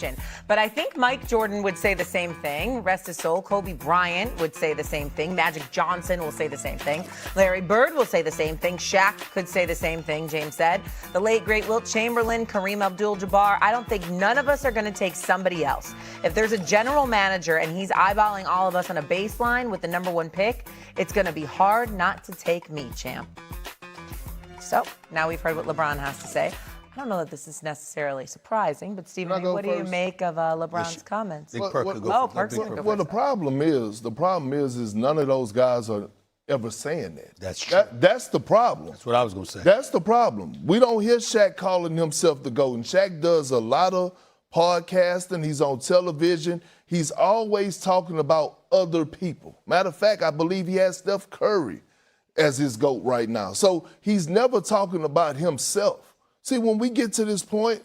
question. But I think Mike Jordan would say the same thing. Rest his soul. Kobe Bryant would say the same thing. Magic Johnson will say the same thing. Larry Bird will say the same thing. Shaq could say the same thing, James said. The late, great Wilt Chamberlain, Kareem Abdul-Jabbar. I don't think none of us are going to take somebody else. If there's a general manager and he's eyeballing all of us on a baseline with the number one pick, it's going to be hard not to take me, champ. So now we've heard what LeBron has to say. I don't know that this is necessarily surprising, but Stephen, what do you make of LeBron's comments? Well, the problem is none of those guys are ever saying that. That's true. That's the problem. That's what I was going to say. That's the problem. We don't hear Shaq calling himself the GOAT. And Shaq does a lot of podcasting. He's on television. He's always talking about other people. Matter of fact, I believe he has Steph Curry as his GOAT right now. So he's never talking about himself. See, when we get to this point,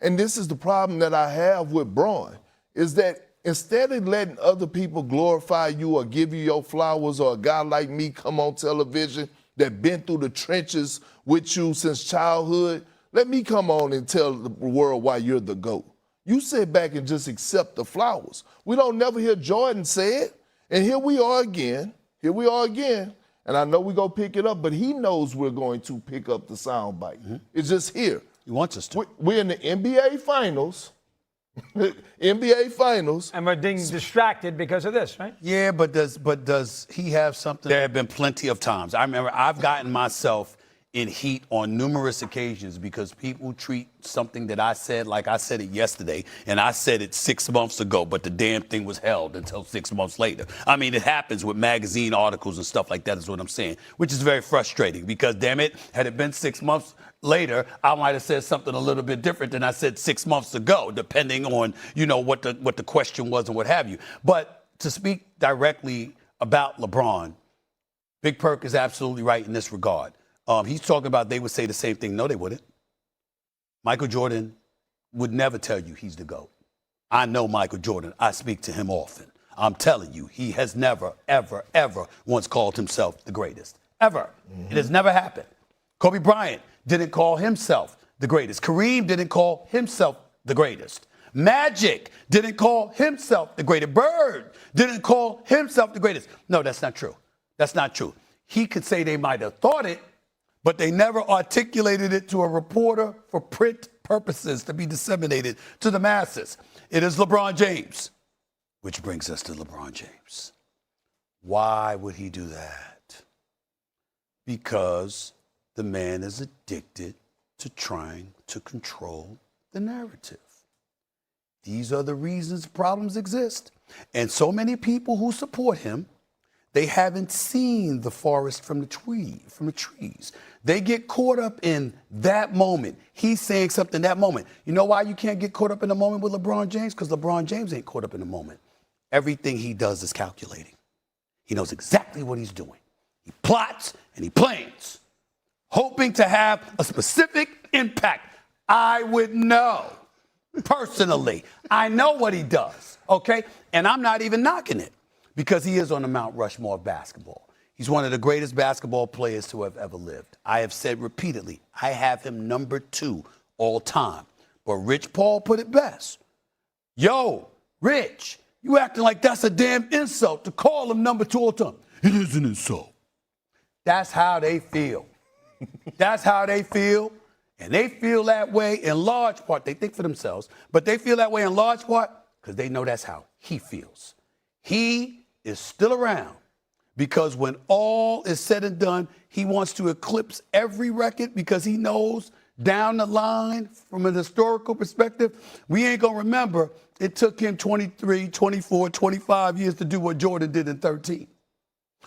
and this is the problem that I have with Braun, is that instead of letting other people glorify you or give you your flowers, or a guy like me come on television that been through the trenches with you since childhood, let me come on and tell the world why you're the GOAT. You sit back and just accept the flowers. We don't never hear Jordan say it. And here we are again. And I know we're going to pick it up, but he knows we're going to pick up the soundbite. Mm-hmm. It's just here. He wants us to. We're in the NBA Finals. NBA Finals. And we're being distracted because of this, right? Yeah, but does he have something? There have been plenty of times. I remember I've gotten myself in heat on numerous occasions because people treat something that I said like I said it yesterday, and I said it 6 months ago, but the damn thing was held until 6 months later. I mean, it happens with magazine articles and stuff like that is what I'm saying, which is very frustrating because, damn it, had it been 6 months later, I might have said something a little bit different than I said 6 months ago, depending on, what the question was and what have you. But to speak directly about LeBron, Big Perk is absolutely right in this regard. He's talking about they would say the same thing. No, they wouldn't. Michael Jordan would never tell you he's the GOAT. I know Michael Jordan. I speak to him often. I'm telling you, he has never, ever, ever once called himself the greatest. Ever. Mm-hmm. It has never happened. Kobe Bryant didn't call himself the greatest. Kareem didn't call himself the greatest. Magic didn't call himself the greatest. Bird didn't call himself the greatest. No, that's not true. That's not true. He could say they might have thought it, but they never articulated it to a reporter for print purposes to be disseminated to the masses. It is LeBron James, which brings us to LeBron James. Why would he do that? Because the man is addicted to trying to control the narrative. These are the reasons problems exist. And so many people who support him, they haven't seen the forest from the trees. They get caught up in that moment. He's saying something in that moment. You know why you can't get caught up in the moment with LeBron James? Because LeBron James ain't caught up in the moment. Everything he does is calculating. He knows exactly what he's doing. He plots and he plans, hoping to have a specific impact. I would know personally. I know what he does, okay? And I'm not even knocking it. Because he is on the Mount Rushmore of basketball. He's one of the greatest basketball players to have ever lived. I have said repeatedly, I have him number 2 all time. But Rich Paul put it best. Yo, Rich, you acting like that's a damn insult to call him number 2 all time. It is an insult. That's how they feel. That's how they feel. And they feel that way in large part. They think for themselves. But they feel that way in large part because they know that's how he feels. He is still around because when all is said and done, he wants to eclipse every record because he knows down the line from an historical perspective, we ain't going to remember it took him 23, 24, 25 years to do what Jordan did in 13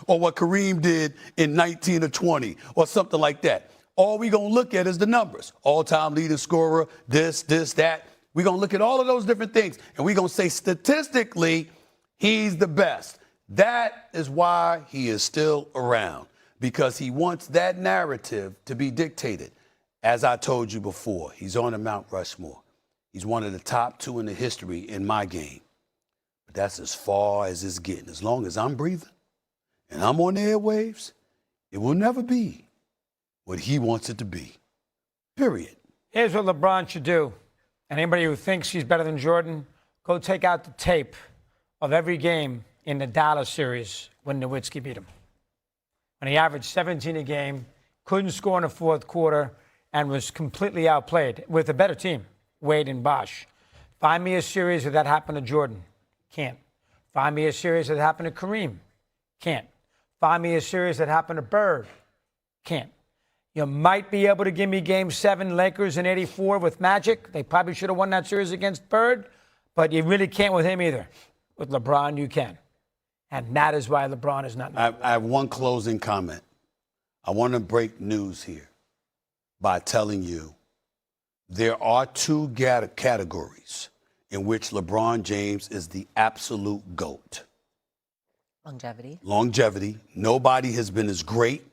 or what Kareem did in 19 or 20 or something like that. All we going to look at is the numbers. All-time leading scorer, this, that. We're going to look at all of those different things, and we're going to say statistically, he's the best. That is why he is still around, because he wants that narrative to be dictated. As I told you before, he's on the Mount Rushmore. He's one of the top 2 in the history in my game. But that's as far as it's getting. As long as I'm breathing and I'm on the airwaves, it will never be what he wants it to be. Period. Here's what LeBron should do. Anybody who thinks he's better than Jordan, go take out the tape of every game in the Dallas series when Nowitzki beat him. When he averaged 17 a game, couldn't score in the fourth quarter, and was completely outplayed with a better team, Wade and Bosh. Find me a series where that happened to Jordan. Can't. Find me a series that happened to Kareem. Can't. Find me a series that happened to Bird. Can't. You might be able to give me Game 7 Lakers in '84 with Magic. They probably should have won that series against Bird, but you really can't with him either. With LeBron, you can. And that is why LeBron is not. I have one closing comment. I want to break news here by telling you there are two categories in which LeBron James is the absolute GOAT. Longevity. Longevity. Nobody has been as great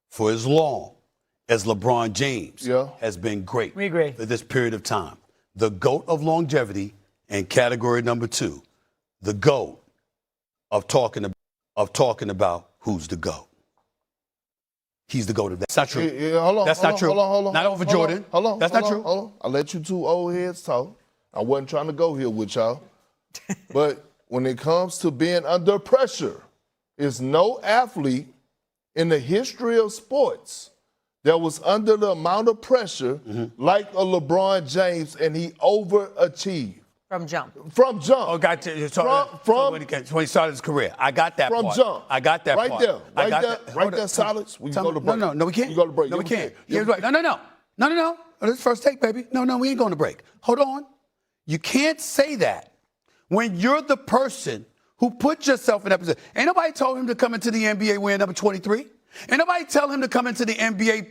for as long as LeBron James has been great We agree. for this period of time. The GOAT of longevity, and category number 2, the GOAT of talking about who's the GOAT. He's the GOAT of that. That's not true. That's not true. Not over Jordan. That's not true. Hold on. I let you two old heads talk. I wasn't trying to go here with y'all. But when it comes to being under pressure, there's no athlete in the history of sports that was under the amount of pressure like a LeBron James, and he overachieved. From jump. From jump. Oh, got to, when he started his career. I got that from part. Jump. I got that right part. There. I got there. that. Right there, Silence. We can go to break. No, we can't. We go to break. No, we can't. Yeah, Right. No. This is first take, baby. No, we ain't going to break. Hold on. You can't say that when you're the person who put yourself in that position. Ain't nobody told him to come into the NBA wearing number 23. Ain't nobody tell him to come into the NBA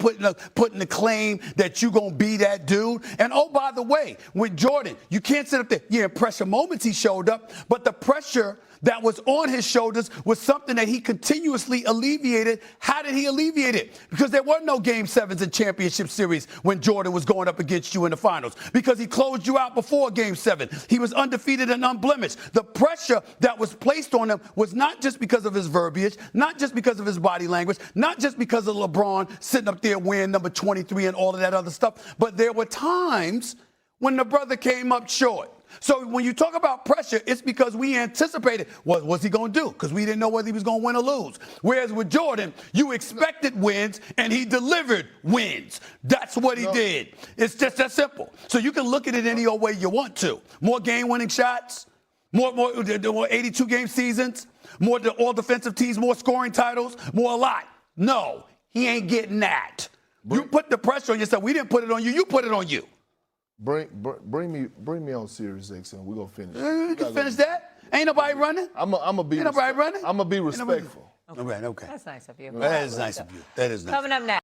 putting the claim that you going to be that dude. And, oh, by the way, with Jordan, you can't sit up there. Yeah, in pressure moments he showed up, but the pressure that was on his shoulders was something that he continuously alleviated. How did he alleviate it? Because there were no Game 7s in championship series when Jordan was going up against you in the finals. Because he closed you out before Game 7. He was undefeated and unblemished. The pressure that was placed on him was not just because of his verbiage, not just because of his body language, not just because of LeBron sitting up there wearing number 23 and all of that other stuff, but there were times when the brother came up short. So when you talk about pressure, it's because we anticipated what's he going to do, because we didn't know whether he was going to win or lose. Whereas with Jordan, you expected wins, and he delivered wins. That's what he did. It's just that simple. So you can look at it any old way you want to. More game-winning shots, more 82-game seasons, more all-defensive teams, more scoring titles, more a lot. No, he ain't getting that. You put the pressure on yourself. We didn't put it on you. You put it on you. Bring me on Sirius XM. We're going to finish. You can finish that. Ain't nobody running. I'm going to be respectful. Okay. That's nice of you. That is nice of you. Coming up next.